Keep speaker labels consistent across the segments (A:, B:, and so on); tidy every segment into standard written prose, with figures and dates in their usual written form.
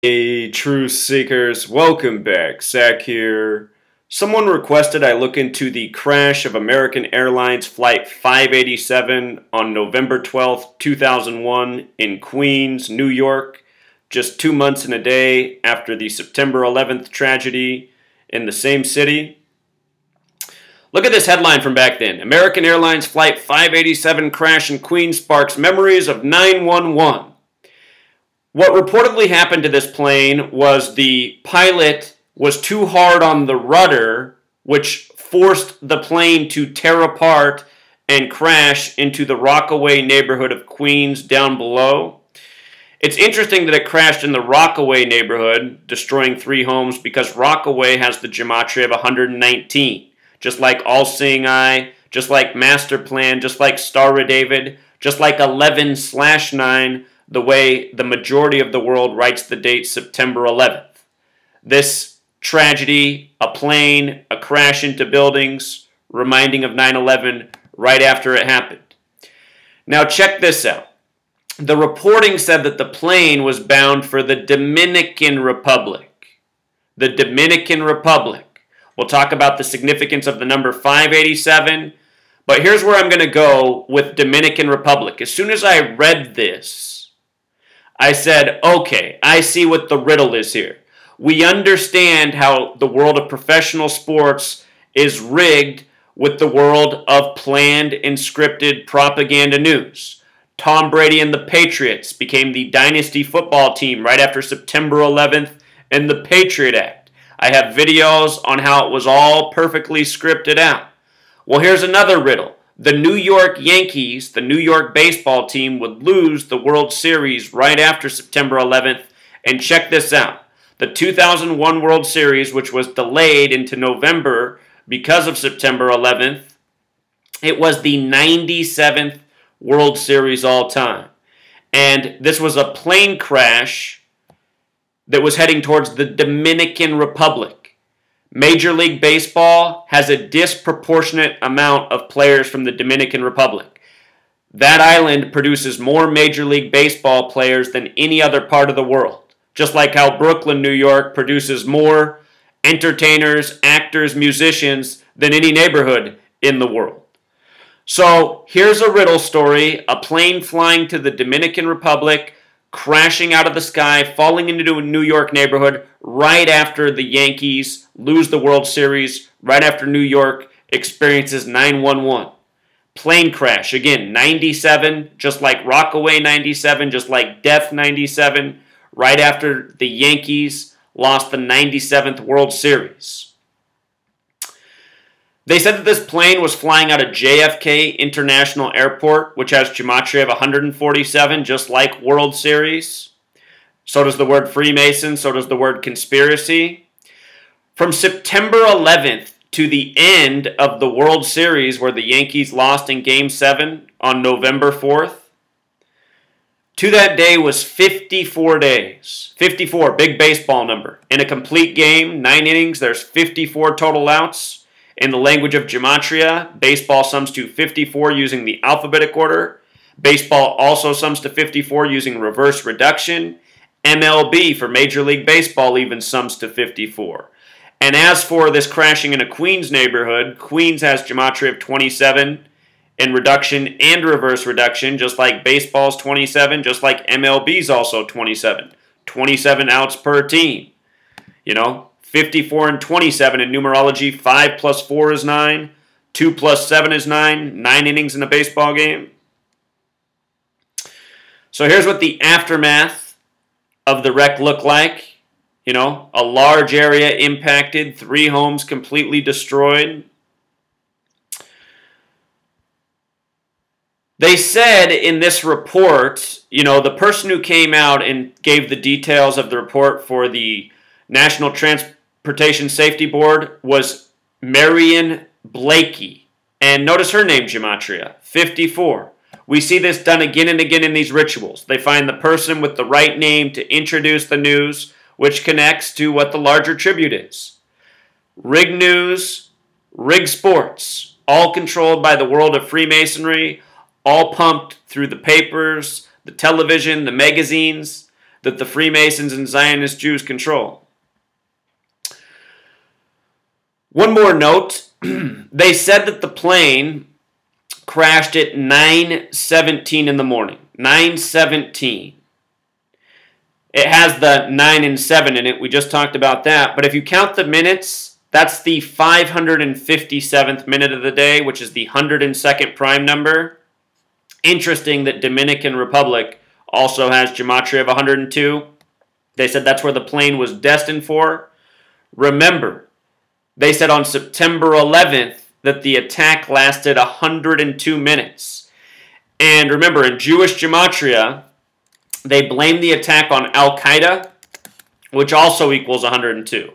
A: Hey, truth seekers, welcome back. Zach here. Someone requested I look into the crash of American Airlines Flight 587 on November 12th, 2001 in Queens, New York, just 2 months and a day after the September 11th tragedy in the same city. Look at this headline from back then. American Airlines Flight 587 crash in Queens sparks memories of 911. What reportedly happened to this plane was the pilot was too hard on the rudder, which forced the plane to tear apart and crash into the Rockaway neighborhood of Queens down below. It's interesting that it crashed in the Rockaway neighborhood, destroying 3 homes, because Rockaway has the gematria of 119. Just like All-Seeing Eye, just like Master Plan, just like Star of David, just like 11/9, the way the majority of the world writes the date September 11th. This tragedy, a plane, a crash into buildings, reminding of 9/11 right after it happened. Now check this out. The reporting said that the plane was bound for the Dominican Republic. The Dominican Republic. We'll talk about the significance of the number 587, but here's where I'm going to go with Dominican Republic. As soon as I read this, I said, okay, I see what the riddle is here. We understand how the world of professional sports is rigged with the world of planned and scripted propaganda news. Tom Brady and the Patriots became the dynasty football team right after September 11th and the Patriot Act. I have videos on how it was all perfectly scripted out. Well, here's another riddle. The New York Yankees, the New York baseball team, would lose the World Series right after September 11th. And check this out. The 2001 World Series, which was delayed into November because of September 11th, it was the 97th World Series all time. And this was a plane crash that was heading towards the Dominican Republic. Major League Baseball has a disproportionate amount of players from the Dominican Republic. That island produces more Major League Baseball players than any other part of the world. Just like how Brooklyn, New York produces more entertainers, actors, musicians than any neighborhood in the world. So here's a riddle story. A plane flying to the Dominican Republic, crashing out of the sky, falling into a New York neighborhood right after the Yankees lose the World Series, right after New York experiences 911. Plane crash, again, 97, just like Rockaway 97, just like Death 97, right after the Yankees lost the 97th World Series. They said that this plane was flying out of JFK International Airport, which has gematria of 147, just like World Series. So does the word Freemason, so does the word conspiracy. From September 11th to the end of the World Series, where the Yankees lost in Game 7 on November 4th, to that day was 54 days. 54, big baseball number. In a complete game, 9 innings, there's 54 total outs. In the language of gematria, baseball sums to 54 using the alphabetic order. Baseball also sums to 54 using reverse reduction. MLB, for Major League Baseball, even sums to 54. And as for this crashing in a Queens neighborhood, Queens has gematria of 27 in reduction and reverse reduction, just like baseball's 27, just like MLB's also 27. 27 outs per team. You know, 54 and 27 in numerology. 5 plus 4 is 9. 2 plus 7 is 9. 9 innings in a baseball game. So here's what the aftermath of the wreck looked like. You know, a large area impacted. 3 homes completely destroyed. They said in this report, you know, the person who came out and gave the details of the report for the National Transportation Safety Board was Marion Blakey. And notice her name, gematria, 54. We see this done again and again in these rituals. They find the person with the right name to introduce the news, which connects to what the larger tribute is. Rig news, rig sports, all controlled by the world of Freemasonry, all pumped through the papers, the television, the magazines. that the Freemasons and Zionist Jews control. One more note. They said that the plane crashed at 9:17 in the morning. 9:17. It has the 9 and 7 in it. We just talked about that. But if you count the minutes, that's the 557th minute of the day, which is the 102nd prime number. Interesting that Dominican Republic also has gematria of 102. They said that's where the plane was destined for. Remember, they said on September 11th that the attack lasted 102 minutes. And remember, in Jewish gematria, they blame the attack on Al-Qaeda, which also equals 102.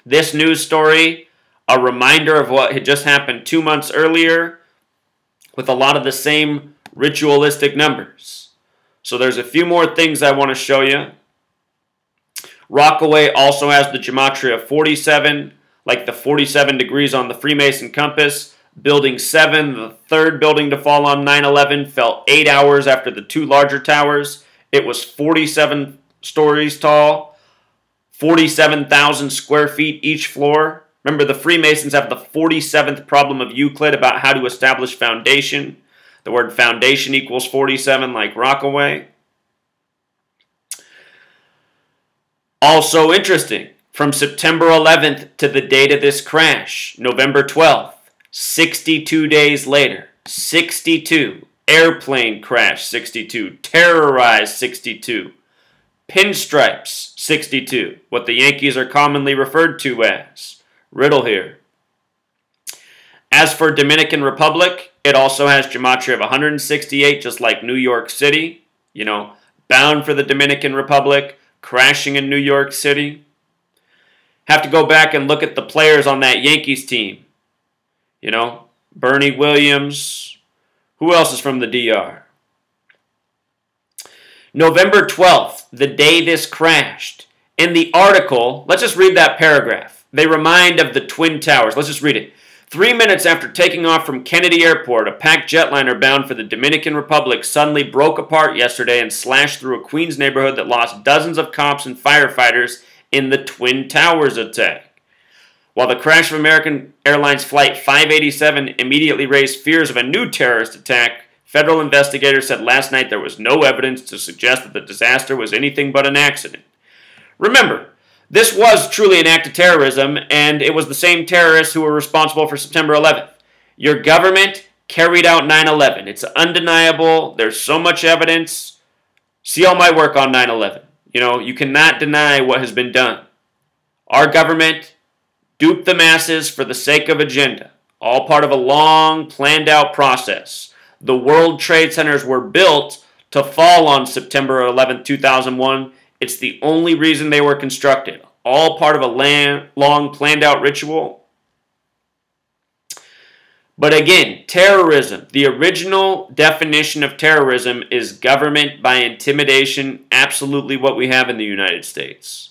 A: This news story, a reminder of what had just happened 2 months earlier with a lot of the same ritualistic numbers. So there's a few more things I want to show you. Rockaway also has the gematria of 47, like the 47 degrees on the Freemason compass. Building 7, the third building to fall on 9/11, fell 8 hours after the 2 larger towers. It was 47 stories tall, 47,000 square feet each floor. Remember, the Freemasons have the 47th problem of Euclid about how to establish foundation. The word foundation equals 47, like Rockaway. Also interesting, from September 11th to the date of this crash, November 12th, 62 days later, 62, airplane crash 62, terrorized 62, pinstripes 62, what the Yankees are commonly referred to as. Riddle here. As for Dominican Republic, it also has gematria of 168, just like New York City. You know, bound for the Dominican Republic, crashing in New York City. Have to go back and look at the players on that Yankees team. You know, Bernie Williams. Who else is from the DR? November 12th, the day this crashed. In the article, let's just read that paragraph. They remind of the Twin Towers. Let's just read it. 3 minutes after taking off from Kennedy Airport, a packed jetliner bound for the Dominican Republic suddenly broke apart yesterday and slashed through a Queens neighborhood that lost dozens of cops and firefighters in the Twin Towers attack. While the crash of American Airlines Flight 587 immediately raised fears of a new terrorist attack, federal investigators said last night there was no evidence to suggest that the disaster was anything but an accident. Remember, this was truly an act of terrorism, and it was the same terrorists who were responsible for September 11th. Your government carried out 9/11. It's undeniable. There's so much evidence. See all my work on 9/11. You know, you cannot deny what has been done. Our government duped the masses for the sake of agenda. All part of a long, planned-out process. The World Trade Centers were built to fall on September 11th, 2001. It's the only reason they were constructed. All part of a long, planned-out ritual. But again, terrorism, the original definition of terrorism is government by intimidation, absolutely what we have in the United States.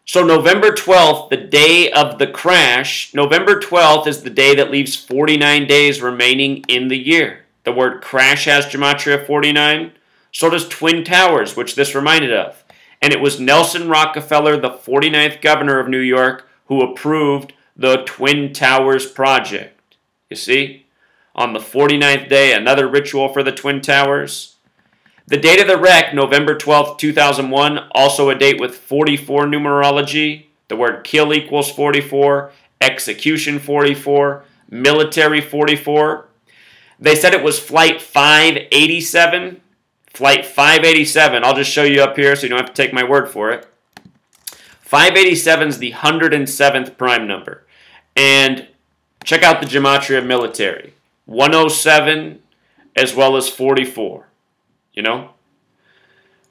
A: So November 12th, the day of the crash, November 12th is the day that leaves 49 days remaining in the year. The word crash has gematria 49. So does Twin Towers, which this reminded of. And it was Nelson Rockefeller, the 49th governor of New York, who approved the Twin Towers project. You see? On the 49th day, another ritual for the Twin Towers. The date of the wreck, November 12th, 2001, also a date with 44 numerology. The word kill equals 44, execution 44, military 44. They said it was Flight 587. Flight 587, I'll just show you up here so you don't have to take my word for it. 587 is the 107th prime number. And check out the gematria of military. 107 as well as 44. You know?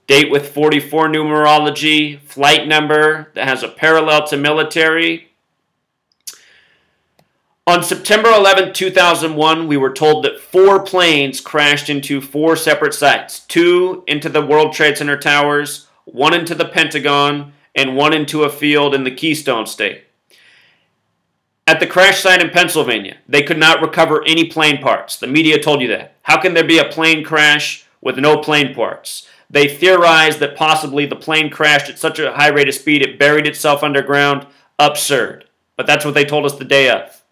A: Date with 44 numerology, flight number that has a parallel to military. On September 11, 2001, we were told that 4 planes crashed into 4 separate sites. 2 into the World Trade Center towers, 1 into the Pentagon, and 1 into a field in the Keystone State. At the crash site in Pennsylvania, they could not recover any plane parts. The media told you that. How can there be a plane crash with no plane parts? They theorized that possibly the plane crashed at such a high rate of speed it buried itself underground. Absurd. But that's what they told us the day of.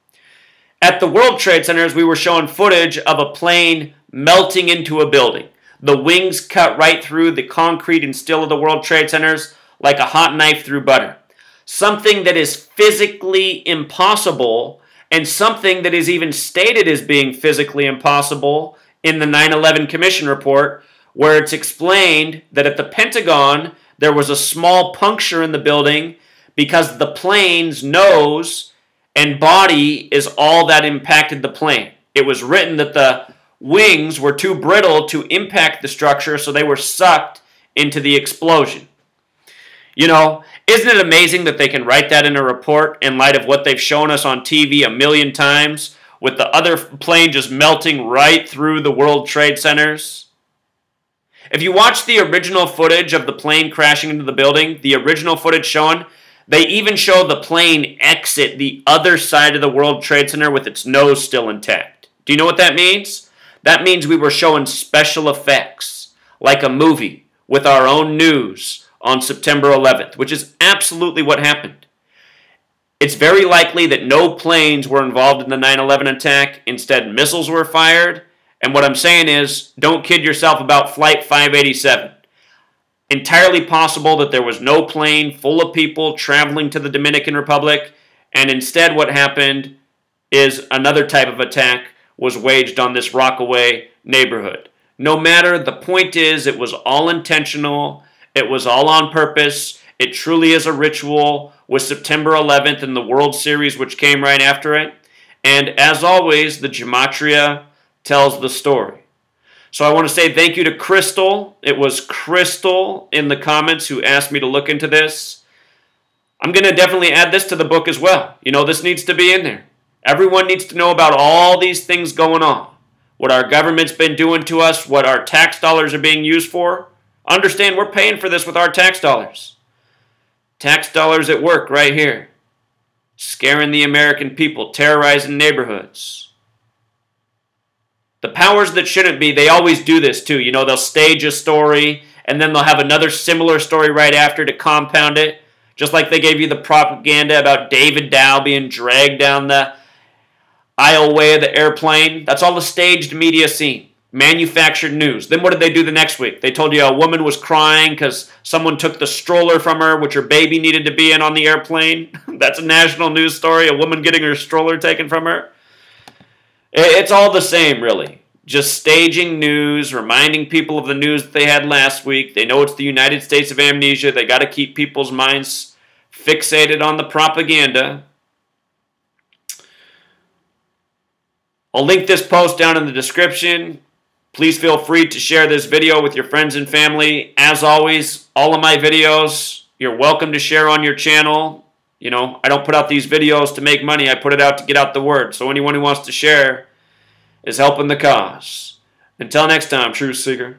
A: At the World Trade Centers, we were showing footage of a plane melting into a building. The wings cut right through the concrete and steel of the World Trade Centers like a hot knife through butter. Something that is physically impossible, and something that is even stated as being physically impossible in the 9/11 Commission report, where it's explained that at the Pentagon there was a small puncture in the building because the plane's nose and body is all that impacted the plane. It was written that the wings were too brittle to impact the structure, so they were sucked into the explosion. You know, isn't it amazing that they can write that in a report in light of what they've shown us on TV a million times, with the other plane just melting right through the World Trade Centers? If you watch the original footage of the plane crashing into the building, the original footage shown, they even show the plane exit the other side of the World Trade Center with its nose still intact. Do you know what that means? That means we were showing special effects, like a movie, with our own news on September 11th, which is absolutely what happened. It's very likely that no planes were involved in the 9/11 attack. Instead, missiles were fired. And what I'm saying is, don't kid yourself about Flight 587. Entirely possible that there was no plane full of people traveling to the Dominican Republic, and instead what happened is another type of attack was waged on this Rockaway neighborhood. No matter, the point is, it was all intentional. It was all on purpose. It truly is a ritual with September 11th and the World Series, which came right after it. And as always, the gematria tells the story. So I want to say thank you to Crystal. It was Crystal in the comments who asked me to look into this. I'm going to definitely add this to the book as well. You know, this needs to be in there. Everyone needs to know about all these things going on. What our government's been doing to us, what our tax dollars are being used for. Understand, we're paying for this with our tax dollars. Tax dollars at work right here. Scaring the American people, terrorizing neighborhoods. The powers that shouldn't be, they always do this too. You know, they'll stage a story, and then they'll have another similar story right after to compound it. Just like they gave you the propaganda about David Dow being dragged down the aisleway of the airplane. That's all a staged media scene. Manufactured news. Then what did they do the next week? They told you a woman was crying because someone took the stroller from her, which her baby needed to be in on the airplane. That's a national news story, a woman getting her stroller taken from her. It's all the same, really. Just staging news, reminding people of the news that they had last week. They know it's the United States of amnesia. They got to keep people's minds fixated on the propaganda. I'll link this post down in the description. Please feel free to share this video with your friends and family. As always, all of my videos, you're welcome to share on your channel. You know, I don't put out these videos to make money. I put it out to get out the word. So anyone who wants to share is helping the cause. Until next time, Truth Seeker.